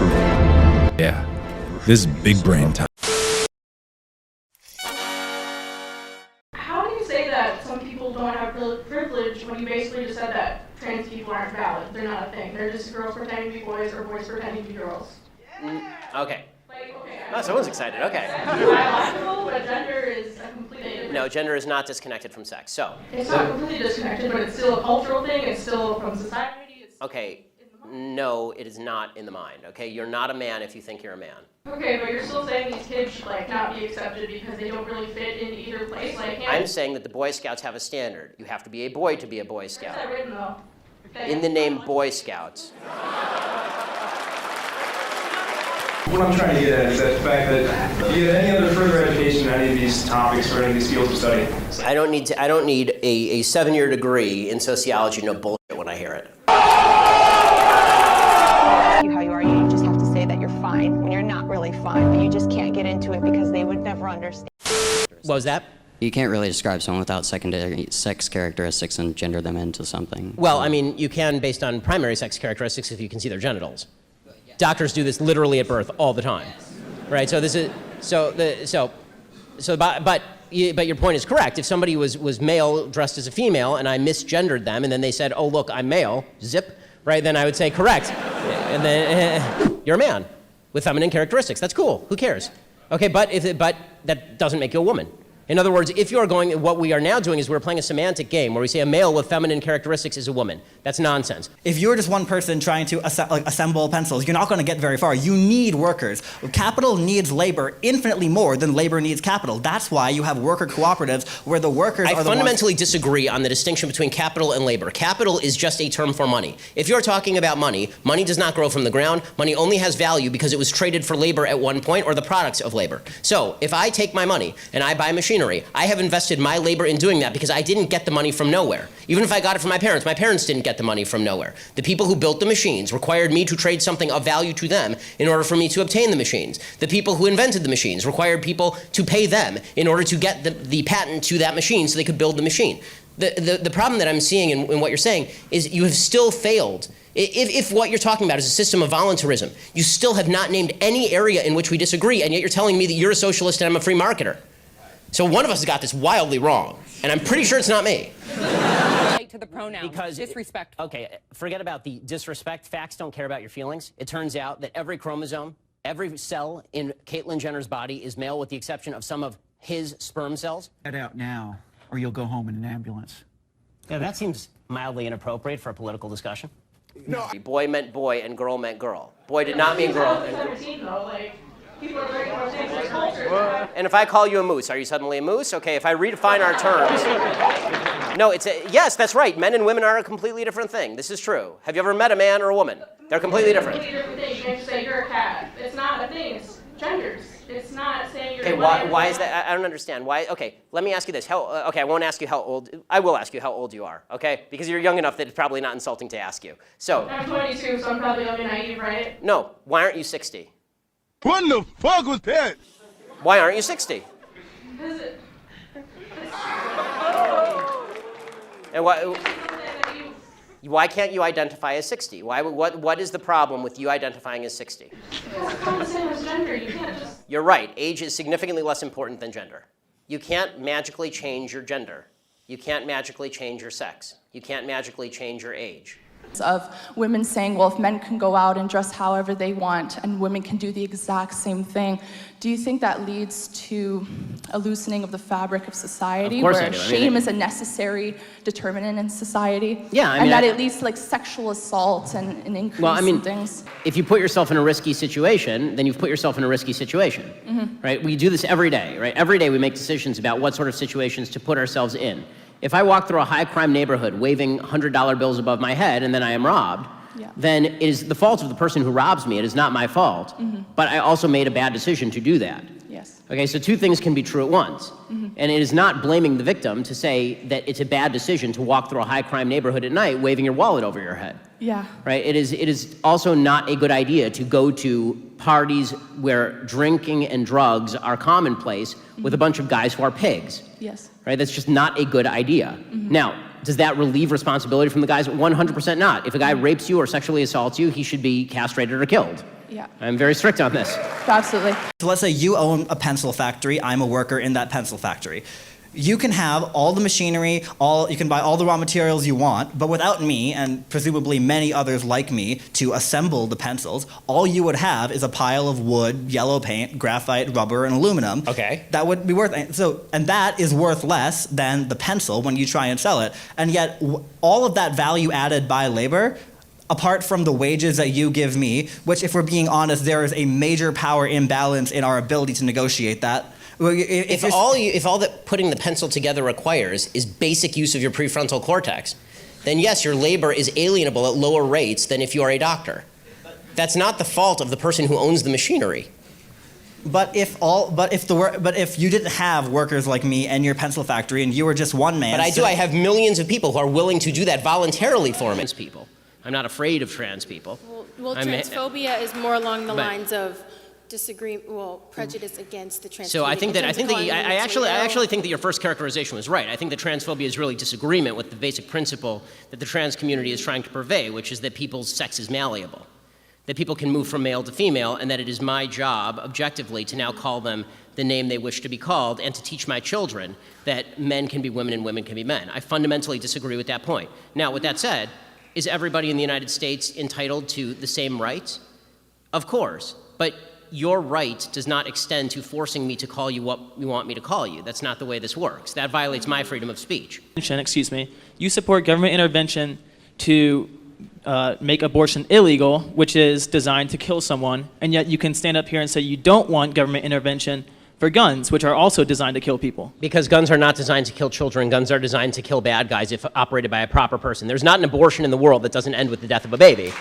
true. Yeah, this is big brain time. How do you say that some people don't have privilege when you basically just said that trans people aren't valid? They're not a thing. They're just girls pretending to be boys or boys pretending to be girls. Okay. Like, okay. Oh, someone's excited. Okay. It's biological, but gender is a completely different. No, gender is not disconnected from sex. So. It's not completely disconnected, but it's still a cultural thing. It's still from society. It's Okay. No, it is not in the mind. Okay, you're not a man if you think you're a man. Okay, but you're still saying these kids should like not be accepted because they don't really fit in either place. Like, I'm saying that the Boy Scouts have a standard. You have to be a boy to be a Boy Where's Scout. that written though? In the name Boy Scouts. What I'm trying to get at is that the fact that you get any other further education in any of these topics or any of these fields of study. I don't need a 7-year degree in sociology to know bullshit when I hear it. How you are, you just have to say that you're fine when you're not really fine, but you just can't get into it because they would never understand. What was that? You can't really describe someone without secondary sex characteristics and gender them into something. Well, I mean, you can based on primary sex characteristics if you can see their genitals. Doctors do this literally at birth all the time, right? So this is but your point is correct. If somebody was male dressed as a female and I misgendered them and then they said, "Oh look, I'm male," zip, right? Then I would say correct, and then you're a man with feminine characteristics. That's cool. Who cares? Okay, but that doesn't make you a woman. In other words, if you're going, what we are now doing is we're playing a semantic game where we say a male with feminine characteristics is a woman. That's nonsense. If you're just one person trying to assemble pencils, you're not going to get very far. You need workers. Capital needs labor infinitely more than labor needs capital. That's why you have worker cooperatives where the workers are the ones... I fundamentally disagree on the distinction between capital and labor. Capital is just a term for money. If you're talking about money, money does not grow from the ground. Money only has value because it was traded for labor at one point or the products of labor. So if I take my money and I buy machinery, I have invested my labor in doing that because I didn't get the money from nowhere. Even if I got it from my parents didn't get the money from nowhere. The people who built the machines required me to trade something of value to them in order for me to obtain the machines. The people who invented the machines required people to pay them in order to get the patent to that machine so they could build the machine. The problem that I'm seeing in what you're saying is you have still failed. If what you're talking about is a system of voluntarism, you still have not named any area in which we disagree, and yet you're telling me that you're a socialist and I'm a free marketer. So one of us has got this wildly wrong, and I'm pretty sure it's not me. To the pronouns, because disrespect. Okay, forget about the disrespect. Facts don't care about your feelings. It turns out that every chromosome, every cell in Caitlyn Jenner's body is male with the exception of some of his sperm cells. Get out now, or you'll go home in an ambulance. Yeah, that seems mildly inappropriate for a political discussion. No. Boy meant boy and girl meant girl. Boy did not mean girl. People are very much into this culture. And if I call you a moose, are you suddenly a moose? Okay, if I redefine our terms. No, yes, that's right. Men and women are a completely different thing. This is true. Have you ever met a man or a woman? They're completely different. It's a completely different thing. You can't just say you're a cat. It's not a thing. It's genders. It's not saying you're. Okay, why is that? I don't understand. Why? Okay, let me ask you this. Okay, I won't ask you how old. I will ask you how old you are. Okay, because you're young enough that it's probably not insulting to ask you. So. I'm 22, so I'm probably young and naive, right? No. Why aren't you 60? What the fuck was that? Why aren't you 60? Because And why can't you identify as 60? What is the problem with you identifying as 60? it's not the same as gender. You can't just. You're right. Age is significantly less important than gender. You can't magically change your gender. You can't magically change your sex. You can't magically change your age. Of women saying, well, if men can go out and dress however they want and women can do the exact same thing, do you think that leads to a loosening of the fabric of society, where shame is a necessary determinant in society? Yeah, and that it leads to like sexual assault and an increase in things? If you put yourself in a risky situation, then you've put yourself in a risky situation, right? We do this every day, right? Every day we make decisions about what sort of situations to put ourselves in. If I walk through a high-crime neighborhood waving $100 bills above my head and then I am robbed, then it is the fault of the person who robs me. It is not my fault. But I also made a bad decision to do that. Yes. Okay, so two things can be true at once. And it is not blaming the victim to say that it's a bad decision to walk through a high-crime neighborhood at night waving your wallet over your head. Yeah. Right? It is also not a good idea to go to parties where drinking and drugs are commonplace with a bunch of guys who are pigs. Yes. Right? That's just not a good idea. Now, does that relieve responsibility from the guys? 100% not. If a guy rapes you or sexually assaults you, he should be castrated or killed. Yeah. I'm very strict on this. Absolutely. So let's say you own a pencil factory, I'm a worker in that pencil factory. You can have all the machinery, you can buy all the raw materials you want, but without me, and presumably many others like me, to assemble the pencils, all you would have is a pile of wood, yellow paint, graphite, rubber, and aluminum. Okay. That would be worth, and that is worth less than the pencil when you try and sell it. And yet, all of that value added by labor, apart from the wages that you give me, which if we're being honest, there is a major power imbalance in our ability to negotiate that. If all that putting the pencil together requires is basic use of your prefrontal cortex, then yes, your labor is alienable at lower rates than if you are a doctor. That's not the fault of the person who owns the machinery. But if you didn't have workers like me and your pencil factory, and you were just one man. But I do. I have millions of people who are willing to do that voluntarily for me. Trans people. I'm not afraid of trans people. Well, transphobia is more along the lines of prejudice against the trans community. So I actually think that your first characterization was right. I think that transphobia is really disagreement with the basic principle that the trans community is trying to purvey, which is that people's sex is malleable, that people can move from male to female, and that it is my job, objectively, to now call them the name they wish to be called, and to teach my children that men can be women and women can be men. I fundamentally disagree with that point. Now, with that said, is everybody in the United States entitled to the same rights? Of course, but your right does not extend to forcing me to call you what you want me to call you. That's not the way this works. That violates my freedom of speech. You support government intervention to make abortion illegal, which is designed to kill someone, and yet you can stand up here and say you don't want government intervention for guns, which are also designed to kill people. Because guns are not designed to kill children. Guns are designed to kill bad guys if operated by a proper person. There's not an abortion in the world that doesn't end with the death of a baby.